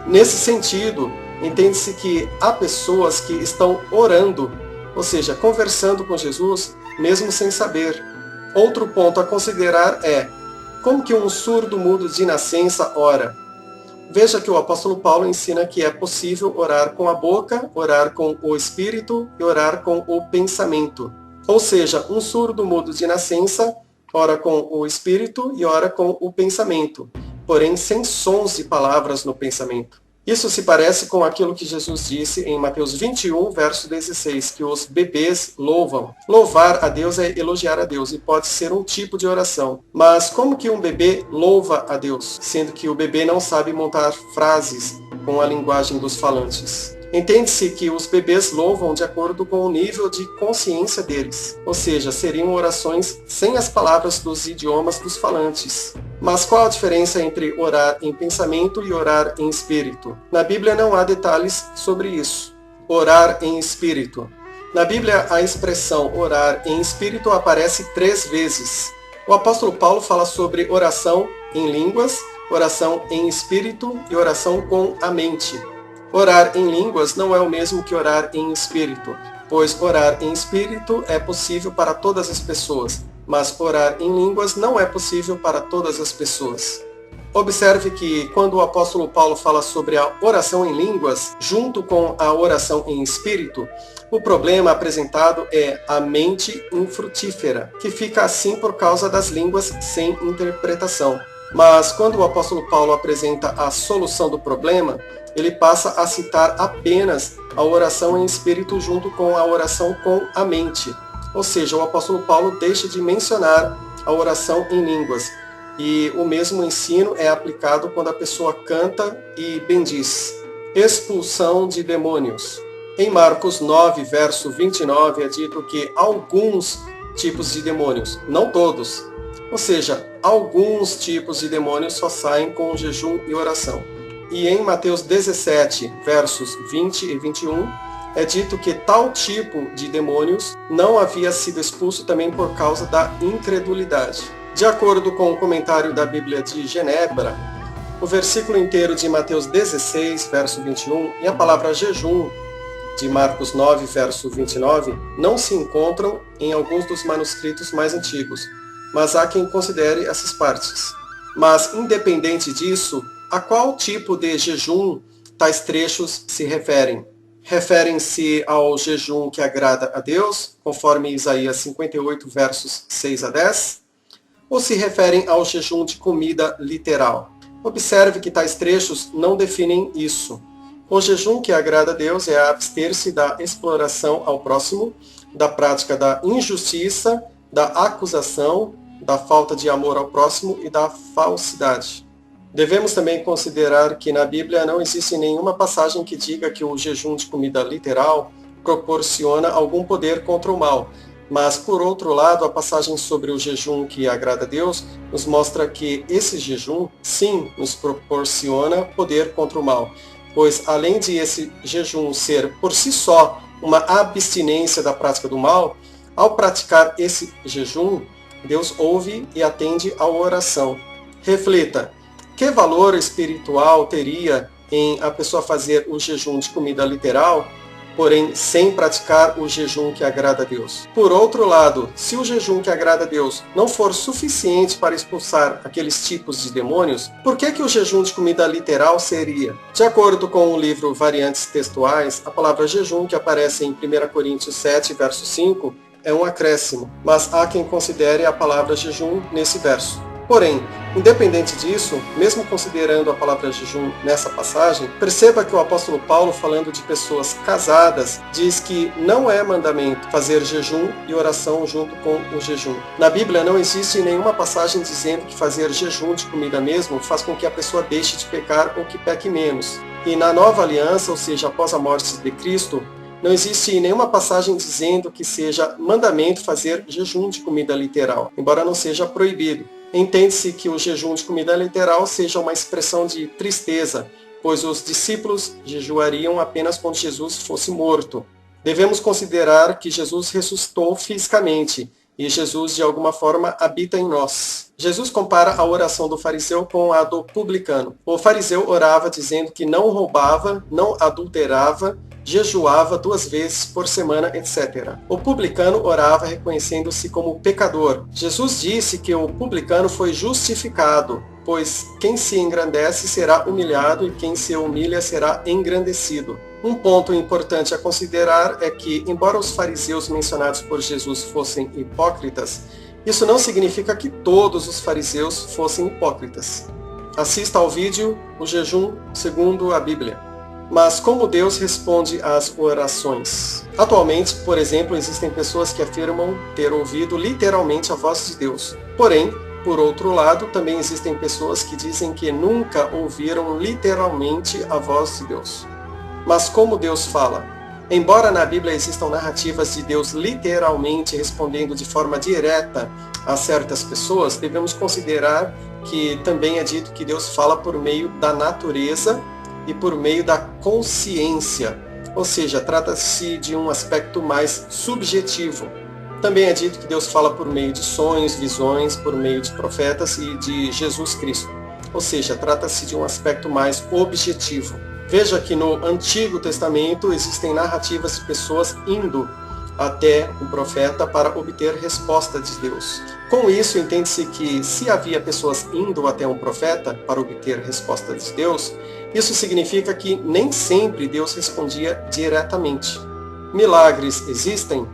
Nesse sentido, entende-se que há pessoas que estão orando, ou seja, conversando com Jesus, mesmo sem saber. Outro ponto a considerar é como que um surdo mudo de nascença ora. Veja que o apóstolo Paulo ensina que é possível orar com a boca, orar com o espírito e orar com o pensamento. Ou seja, um surdo mudo de nascença ora com o espírito e ora com o pensamento, porém sem sons e palavras no pensamento. Isso se parece com aquilo que Jesus disse em Mateus 21, verso 16, que os bebês louvam. Louvar a Deus é elogiar a Deus e pode ser um tipo de oração. Mas como que um bebê louva a Deus, sendo que o bebê não sabe montar frases com a linguagem dos falantes? Entende-se que os bebês louvam de acordo com o nível de consciência deles, ou seja, seriam orações sem as palavras dos idiomas dos falantes. Mas qual a diferença entre orar em pensamento e orar em espírito? Na Bíblia não há detalhes sobre isso. Orar em espírito. Na Bíblia, a expressão orar em espírito aparece 3 vezes. O apóstolo Paulo fala sobre oração em línguas, oração em espírito e oração com a mente. Orar em línguas não é o mesmo que orar em espírito, pois orar em espírito é possível para todas as pessoas, mas orar em línguas não é possível para todas as pessoas. Observe que quando o apóstolo Paulo fala sobre a oração em línguas, junto com a oração em espírito, o problema apresentado é a mente infrutífera, que fica assim por causa das línguas sem interpretação. Mas quando o apóstolo Paulo apresenta a solução do problema, ele passa a citar apenas a oração em espírito junto com a oração com a mente. Ou seja, o apóstolo Paulo deixa de mencionar a oração em línguas. E o mesmo ensino é aplicado quando a pessoa canta e bendiz. Expulsão de demônios. Em Marcos 9, verso 29, é dito que alguns tipos de demônios, não todos, ou seja, alguns tipos de demônios só saem com jejum e oração. E em Mateus 17, versos 20 e 21, é dito que tal tipo de demônios não havia sido expulso também por causa da incredulidade. De acordo com o comentário da Bíblia de Genebra, o versículo inteiro de Mateus 16, verso 21, e a palavra jejum de Marcos 9, verso 29, não se encontram em alguns dos manuscritos mais antigos, mas há quem considere essas partes. Mas, independente disso, a qual tipo de jejum tais trechos se referem? Referem-se ao jejum que agrada a Deus, conforme Isaías 58, versos 6 a 10? Ou se referem ao jejum de comida literal? Observe que tais trechos não definem isso. O jejum que agrada a Deus é abster-se da exploração ao próximo, da prática da injustiça, da acusação, da falta de amor ao próximo e da falsidade. Devemos também considerar que na Bíblia não existe nenhuma passagem que diga que o jejum de comida literal proporciona algum poder contra o mal. Mas, por outro lado, a passagem sobre o jejum que agrada a Deus nos mostra que esse jejum, sim, nos proporciona poder contra o mal. Pois, além de esse jejum ser por si só uma abstinência da prática do mal, ao praticar esse jejum, Deus ouve e atende à oração. Reflita, que valor espiritual teria em a pessoa fazer o jejum de comida literal, porém sem praticar o jejum que agrada a Deus? Por outro lado, se o jejum que agrada a Deus não for suficiente para expulsar aqueles tipos de demônios, por que o jejum de comida literal seria? De acordo com o livro Variantes Textuais, a palavra jejum, que aparece em 1 Coríntios 7, verso 5, é um acréscimo, mas há quem considere a palavra jejum nesse verso. Porém, independente disso, mesmo considerando a palavra jejum nessa passagem, perceba que o apóstolo Paulo, falando de pessoas casadas, diz que não é mandamento fazer jejum e oração junto com o jejum. Na Bíblia não existe nenhuma passagem dizendo que fazer jejum de comida mesmo faz com que a pessoa deixe de pecar ou que peque menos. E na nova aliança, ou seja, após a morte de Cristo, não existe nenhuma passagem dizendo que seja mandamento fazer jejum de comida literal, embora não seja proibido. Entende-se que o jejum de comida literal seja uma expressão de tristeza, pois os discípulos jejuariam apenas quando Jesus fosse morto. Devemos considerar que Jesus ressuscitou fisicamente e Jesus, de alguma forma, habita em nós. Jesus compara a oração do fariseu com a do publicano. O fariseu orava dizendo que não roubava, não adulterava, jejuava 2 vezes por semana, etc. O publicano orava reconhecendo-se como pecador. Jesus disse que o publicano foi justificado, pois quem se engrandece será humilhado e quem se humilha será engrandecido. Um ponto importante a considerar é que, embora os fariseus mencionados por Jesus fossem hipócritas, isso não significa que todos os fariseus fossem hipócritas. Assista ao vídeo O Jejum segundo a Bíblia. Mas como Deus responde às orações? Atualmente, por exemplo, existem pessoas que afirmam ter ouvido literalmente a voz de Deus. Porém, por outro lado, também existem pessoas que dizem que nunca ouviram literalmente a voz de Deus. Mas como Deus fala? Embora na Bíblia existam narrativas de Deus literalmente respondendo de forma direta a certas pessoas, devemos considerar que também é dito que Deus fala por meio da natureza e por meio da consciência, ou seja, trata-se de um aspecto mais subjetivo. Também é dito que Deus fala por meio de sonhos, visões, por meio de profetas e de Jesus Cristo, ou seja, trata-se de um aspecto mais objetivo. Veja que no Antigo Testamento existem narrativas de pessoas indo até o profeta para obter resposta de Deus. Com isso, entende-se que se havia pessoas indo até um profeta para obter resposta de Deus, isso significa que nem sempre Deus respondia diretamente. Milagres existem?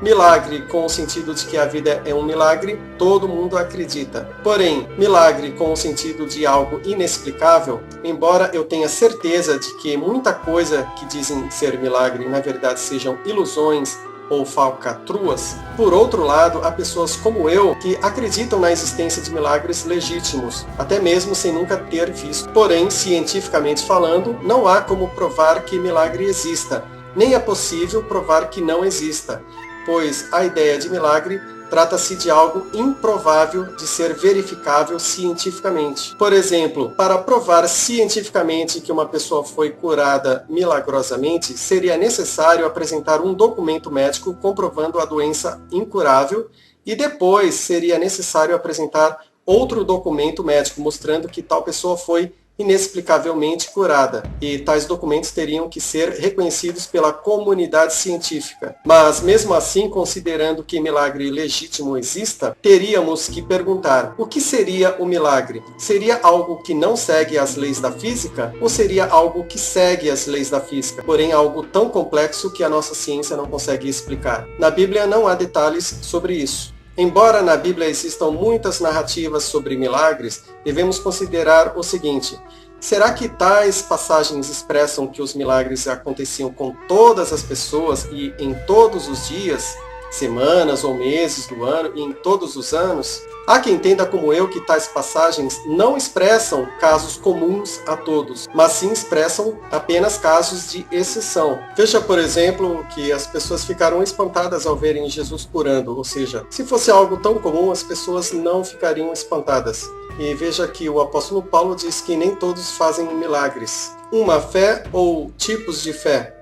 Milagre com o sentido de que a vida é um milagre, todo mundo acredita. Porém, milagre com o sentido de algo inexplicável, embora eu tenha certeza de que muita coisa que dizem ser milagre, na verdade sejam ilusões ou falcatruas, por outro lado, há pessoas como eu que acreditam na existência de milagres legítimos, até mesmo sem nunca ter visto. Porém, cientificamente falando, não há como provar que milagre exista, nem é possível provar que não exista, pois a ideia de milagre trata-se de algo improvável de ser verificável cientificamente. Por exemplo, para provar cientificamente que uma pessoa foi curada milagrosamente, seria necessário apresentar um documento médico comprovando a doença incurável e depois seria necessário apresentar outro documento médico mostrando que tal pessoa foi inexplicavelmente curada, e tais documentos teriam que ser reconhecidos pela comunidade científica. Mas, mesmo assim, considerando que milagre legítimo exista, teríamos que perguntar, o que seria o milagre? Seria algo que não segue as leis da física? Ou seria algo que segue as leis da física, porém algo tão complexo que a nossa ciência não consegue explicar? Na Bíblia não há detalhes sobre isso. Embora na Bíblia existam muitas narrativas sobre milagres, devemos considerar o seguinte: será que tais passagens expressam que os milagres aconteciam com todas as pessoas e em todos os dias? semanas ou meses do ano e em todos os anos, há quem entenda como eu que tais passagens não expressam casos comuns a todos, mas sim expressam apenas casos de exceção. Veja, por exemplo, que as pessoas ficaram espantadas ao verem Jesus curando, ou seja, se fosse algo tão comum, as pessoas não ficariam espantadas. E veja que o apóstolo Paulo diz que nem todos fazem milagres. Uma fé ou tipos de fé.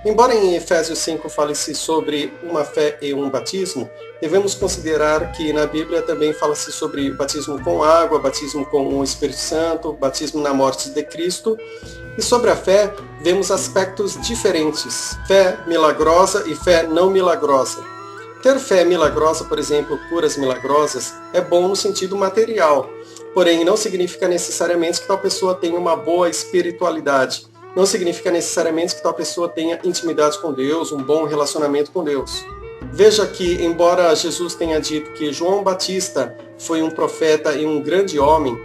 Embora em Efésios 5 fale-se sobre uma fé e um batismo, devemos considerar que na Bíblia também fala-se sobre batismo com água, batismo com o Espírito Santo, batismo na morte de Cristo. E sobre a fé, vemos aspectos diferentes: fé milagrosa e fé não milagrosa. Ter fé milagrosa, por exemplo, curas milagrosas, é bom no sentido material, porém não significa necessariamente que tal pessoa tenha uma boa espiritualidade. Não significa necessariamente que tal pessoa tenha intimidade com Deus, um bom relacionamento com Deus. Veja que, embora Jesus tenha dito que João Batista foi um profeta e um grande homem,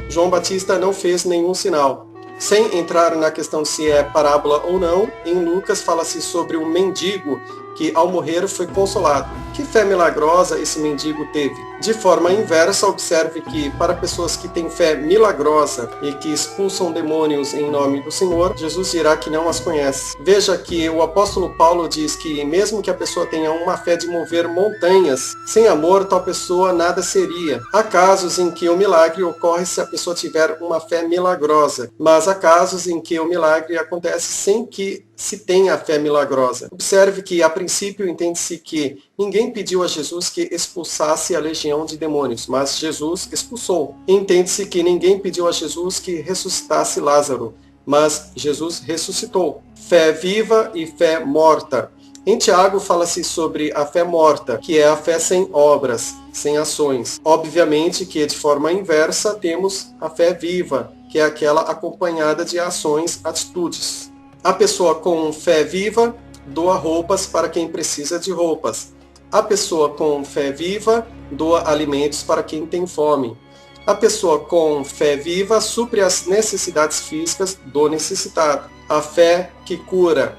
João Batista não fez nenhum sinal. Sem entrar na questão se é parábola ou não, em Lucas fala-se sobre um mendigo que ao morrer foi consolado. Que fé milagrosa esse mendigo teve? De forma inversa, observe que para pessoas que têm fé milagrosa e que expulsam demônios em nome do Senhor, Jesus dirá que não as conhece. Veja que o apóstolo Paulo diz que mesmo que a pessoa tenha uma fé de mover montanhas, sem amor tal pessoa nada seria. Há casos em que o milagre ocorre se a pessoa tiver uma fé milagrosa, mas há casos em que o milagre acontece sem que se tenha a fé milagrosa. Observe que, a princípio, entende-se que ninguém pediu a Jesus que expulsasse a legião de demônios, mas Jesus expulsou. Entende-se que ninguém pediu a Jesus que ressuscitasse Lázaro, mas Jesus ressuscitou. Fé viva e fé morta. Em Tiago fala-se sobre a fé morta, que é a fé sem obras, sem ações. Obviamente que, de forma inversa, temos a fé viva, que é aquela acompanhada de ações, atitudes. A pessoa com fé viva doa roupas para quem precisa de roupas. A pessoa com fé viva doa alimentos para quem tem fome. A pessoa com fé viva supre as necessidades físicas do necessitado. A fé que cura.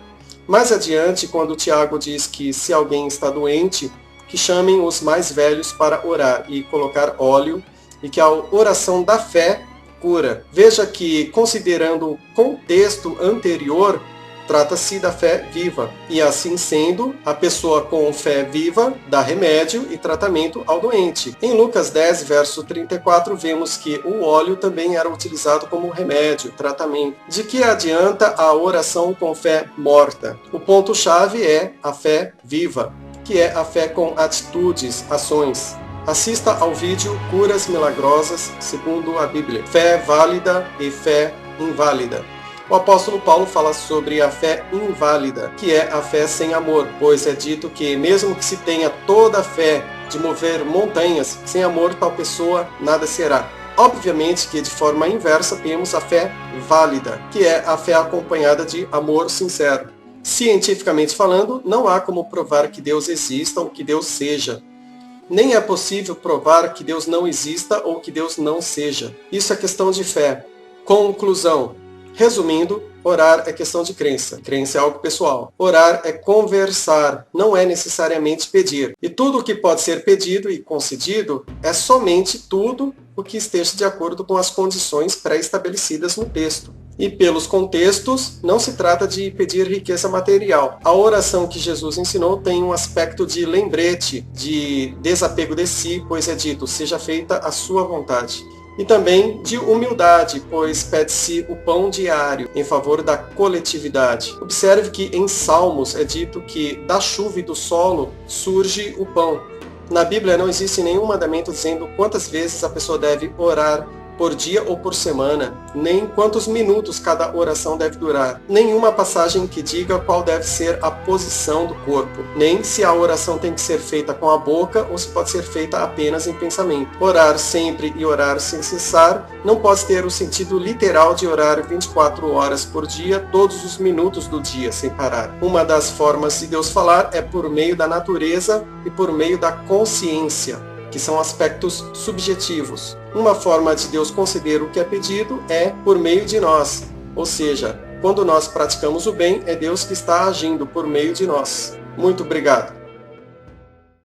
Mais adiante, quando Tiago diz que se alguém está doente, que chamem os mais velhos para orar e colocar óleo, e que a oração da fé cura. Veja que, considerando o contexto anterior, trata-se da fé viva. E assim sendo, a pessoa com fé viva dá remédio e tratamento ao doente. Em Lucas 10, verso 34, vemos que o óleo também era utilizado como remédio, tratamento. De que adianta a oração com fé morta? O ponto-chave é a fé viva, que é a fé com atitudes, ações. Assista ao vídeo Curas Milagrosas segundo a Bíblia. Fé válida e fé inválida. O apóstolo Paulo fala sobre a fé inválida, que é a fé sem amor, pois é dito que mesmo que se tenha toda a fé de mover montanhas, sem amor tal pessoa nada será. Obviamente que de forma inversa temos a fé válida, que é a fé acompanhada de amor sincero. Cientificamente falando, não há como provar que Deus exista ou que Deus seja. Nem é possível provar que Deus não exista ou que Deus não seja. Isso é questão de fé. Conclusão. Resumindo, orar é questão de crença. Crença é algo pessoal. Orar é conversar, não é necessariamente pedir. E tudo o que pode ser pedido e concedido é somente tudo o que esteja de acordo com as condições pré-estabelecidas no texto. E pelos contextos, não se trata de pedir riqueza material. A oração que Jesus ensinou tem um aspecto de lembrete, de desapego de si, pois é dito, seja feita a sua vontade. E também de humildade, pois pede-se o pão diário em favor da coletividade. Observe que em Salmos é dito que da chuva e do solo surge o pão. Na Bíblia não existe nenhum mandamento dizendo quantas vezes a pessoa deve orar por dia ou por semana, nem quantos minutos cada oração deve durar, nenhuma passagem que diga qual deve ser a posição do corpo, nem se a oração tem que ser feita com a boca ou se pode ser feita apenas em pensamento. Orar sempre e orar sem cessar não pode ter o sentido literal de orar 24 horas por dia, todos os minutos do dia, sem parar. Uma das formas de Deus falar é por meio da natureza e por meio da consciência, que são aspectos subjetivos. Uma forma de Deus conceder o que é pedido é por meio de nós, ou seja, quando nós praticamos o bem, é Deus que está agindo por meio de nós. Muito obrigado.